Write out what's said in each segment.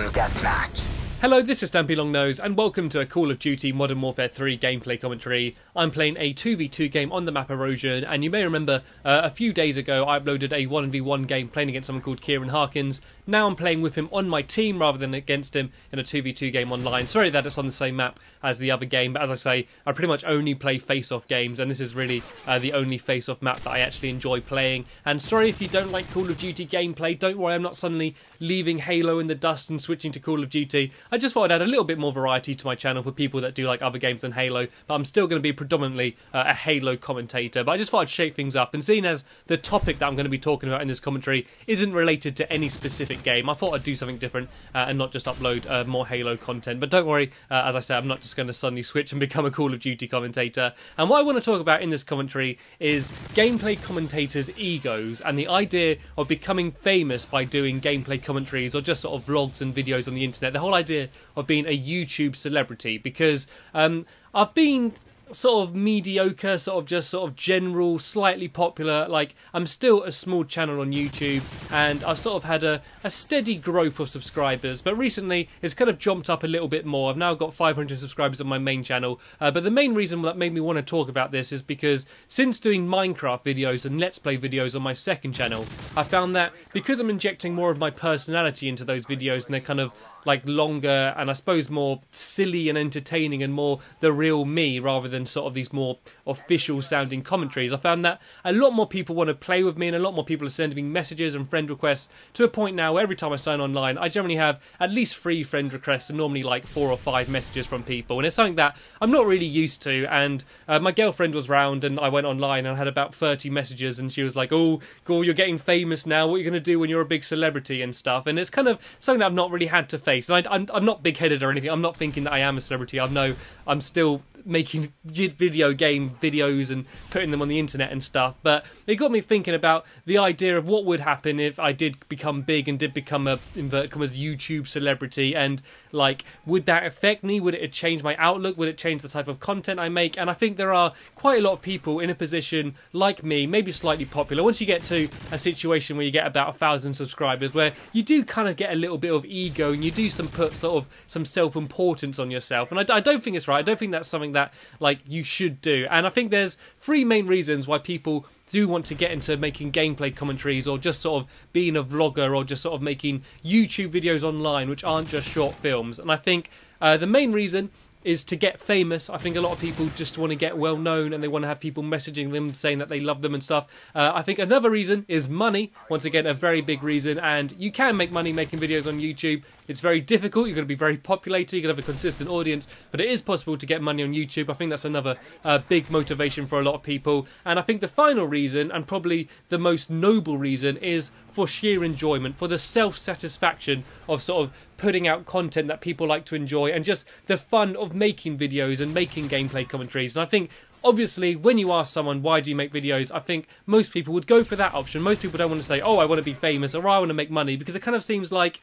deathmatch. Hello, this is Stampy Longnose, and welcome to a Call of Duty Modern Warfare 3 gameplay commentary. I'm playing a 2v2 game on the map Erosion, and you may remember a few days ago I uploaded a 1v1 game playing against someone called Kieran Harkins. Now I'm playing with him on my team rather than against him in a 2v2 game online. Sorry that it's on the same map as the other game, but as I say, I pretty much only play face-off games, and this is really the only face-off map that I actually enjoy playing. And sorry if you don't like Call of Duty gameplay, don't worry, I'm not suddenly leaving Halo in the dust and switching to Call of Duty. I just thought I'd add a little bit more variety to my channel for people that do like other games than Halo, but I'm still going to be predominantly a Halo commentator. But I just thought I'd shake things up, and seeing as the topic that I'm going to be talking about in this commentary isn't related to any specific game, I thought I'd do something different and not just upload more Halo content. But don't worry, as I said, I'm not just going to suddenly switch and become a Call of Duty commentator. And what I want to talk about in this commentary is gameplay commentators' egos and the idea of becoming famous by doing gameplay commentaries or just sort of vlogs and videos on the internet. The whole idea of being a YouTube celebrity, because I've been sort of mediocre, sort of general, slightly popular. Like, I'm still a small channel on YouTube, and I've sort of had a steady growth of subscribers, but recently it's kind of jumped up a little bit more. I've now got 500 subscribers on my main channel, but the main reason that made me want to talk about this is because since doing Minecraft videos and Let's Play videos on my second channel, I found that because I'm injecting more of my personality into those videos, and they're kind of like longer and I suppose more silly and entertaining and more the real me rather than sort of these more official sounding commentaries, I found that a lot more people want to play with me, and a lot more people are sending me messages and friend requests, to a point now where every time I sign online I generally have at least 3 friend requests and normally like 4 or 5 messages from people, and it's something that I'm not really used to. And my girlfriend was round and I went online and I had about 30 messages, and she was like, "Oh, Gore, you're getting famous now, what are you going to do when you're a big celebrity and stuff?" And it's kind of something that I've not really had to face. And I'm not big-headed or anything. I'm not thinking that I am a celebrity. I know I'm still making video game videos and putting them on the internet and stuff, but it got me thinking about the idea of what would happen if I did become big and did become a inverted commas YouTube celebrity, and like, would that affect me? Would it change my outlook? Would it change the type of content I make? And I think there are quite a lot of people in a position like me, maybe slightly popular, once you get to a situation where you get about 1,000 subscribers, where you do kind of get a little bit of ego and you do put sort of some self-importance on yourself. And I don't think it's right. I don't think that's something that like you should do. And I think there's 3 main reasons why people do want to get into making gameplay commentaries, or just sort of being a vlogger, or just sort of making YouTube videos online which aren't just short films. And I think the main reason is to get famous. I think a lot of people just want to get well known and they want to have people messaging them saying that they love them and stuff. I think another reason is money. Once again, a very big reason, and you can make money making videos on YouTube. It's very difficult, you're going to be very populated, you're going to have a consistent audience, but it is possible to get money on YouTube. I think that's another big motivation for a lot of people. And I think the final reason, and probably the most noble reason, is for sheer enjoyment, for the self-satisfaction of sort of putting out content that people like to enjoy, and just the fun of making videos and making gameplay commentaries. And I think, obviously, when you ask someone, why do you make videos, I think most people would go for that option. Most people don't want to say, oh, I want to be famous, or I want to make money, because it kind of seems like,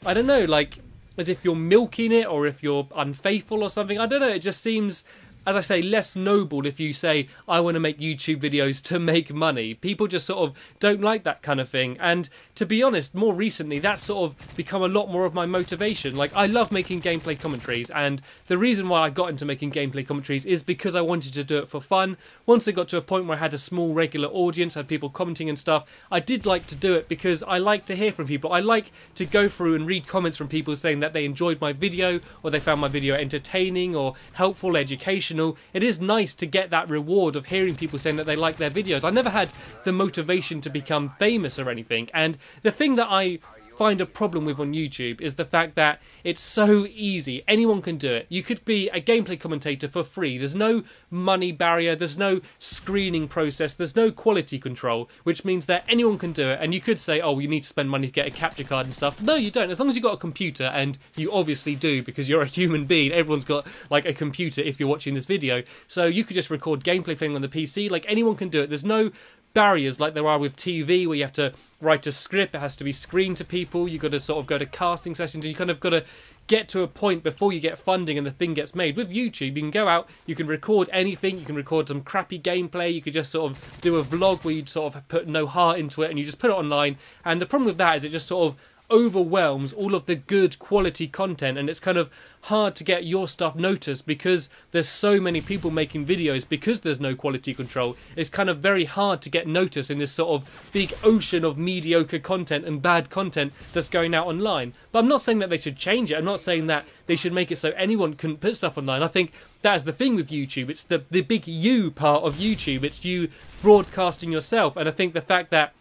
I don't know, like as if you're milking it, or if you're unfaithful or something. I don't know, it just seems, as I say, less noble if you say, I want to make YouTube videos to make money. People just sort of don't like that kind of thing. And to be honest, more recently, that's sort of become a lot more of my motivation. Like, I love making gameplay commentaries, and the reason why I got into making gameplay commentaries is because I wanted to do it for fun. Once I got to a point where I had a small regular audience, had people commenting and stuff, I did like to do it because I like to hear from people. I like to go through and read comments from people saying that they enjoyed my video, or they found my video entertaining or helpful, educational. It is nice to get that reward of hearing people saying that they like their videos. I never had the motivation to become famous or anything, and the thing that I find a problem with on YouTube is the fact that it's so easy. Anyone can do it. You could be a gameplay commentator for free. There's no money barrier, there's no screening process, there's no quality control, which means that anyone can do it. And you could say, oh, you need to spend money to get a capture card and stuff. No, you don't. As long as you've got a computer, and you obviously do because you're a human being. Everyone's got like a computer if you're watching this video. So you could just record gameplay playing on the PC. Like, anyone can do it. There's no barriers like there are with TV, where you have to write a script, it has to be screened to people, you've got to sort of go to casting sessions, and you kind of got to get to a point before you get funding and the thing gets made. With YouTube, you can go out, you can record anything, you can record some crappy gameplay, you could just sort of do a vlog where you'd sort of put no heart into it and you just put it online. And the problem with that is it just sort of overwhelms all of the good quality content, and it's kind of hard to get your stuff noticed because there's so many people making videos. Because there's no quality control, it's kind of very hard to get noticed in this sort of big ocean of mediocre content and bad content that's going out online. But I'm not saying that they should change it. I'm not saying that they should make it so anyone can put stuff online. I think that's the thing with YouTube. It's the big you part of YouTube. It's you broadcasting yourself. And I think the fact that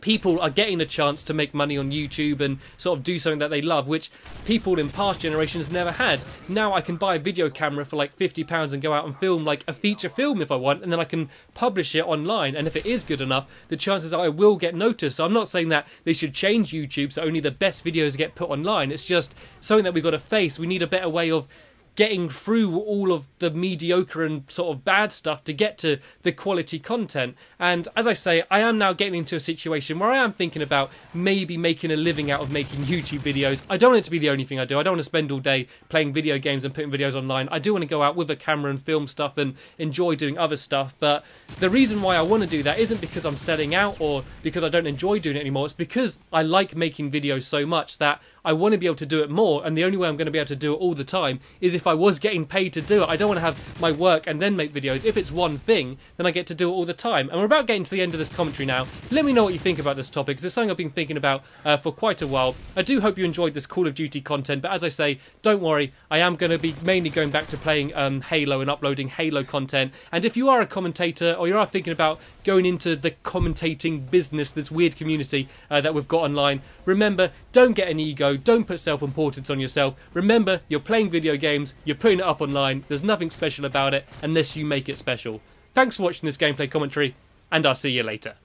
people are getting a chance to make money on YouTube and sort of do something that they love, which people in past generations never had. Now I can buy a video camera for like £50 and go out and film like a feature film if I want, and then I can publish it online, and if it is good enough, the chances are I will get noticed. So I'm not saying that they should change YouTube so only the best videos get put online. It's just something that we've got to face. We need a better way of getting through all of the mediocre and sort of bad stuff to get to the quality content. And as I say, I am now getting into a situation where I am thinking about maybe making a living out of making YouTube videos. I don't want it to be the only thing I do. I don't want to spend all day playing video games and putting videos online. I do want to go out with a camera and film stuff and enjoy doing other stuff. But the reason why I want to do that isn't because I'm selling out or because I don't enjoy doing it anymore. It's because I like making videos so much that I want to be able to do it more, and the only way I'm going to be able to do it all the time is if I was getting paid to do it. I don't want to have my work and then make videos. If it's one thing, then I get to do it all the time. And we're about getting to the end of this commentary now. Let me know what you think about this topic, because it's something I've been thinking about for quite a while. I do hope you enjoyed this Call of Duty content, but as I say, don't worry, I am going to be mainly going back to playing Halo and uploading Halo content. And if you are a commentator, or you are thinking about going into the commentating business, this weird community that we've got online, remember, don't get an ego. Don't put self-importance on yourself. Remember, you're playing video games, you're putting it up online, there's nothing special about it unless you make it special. Thanks for watching this gameplay commentary, and I'll see you later.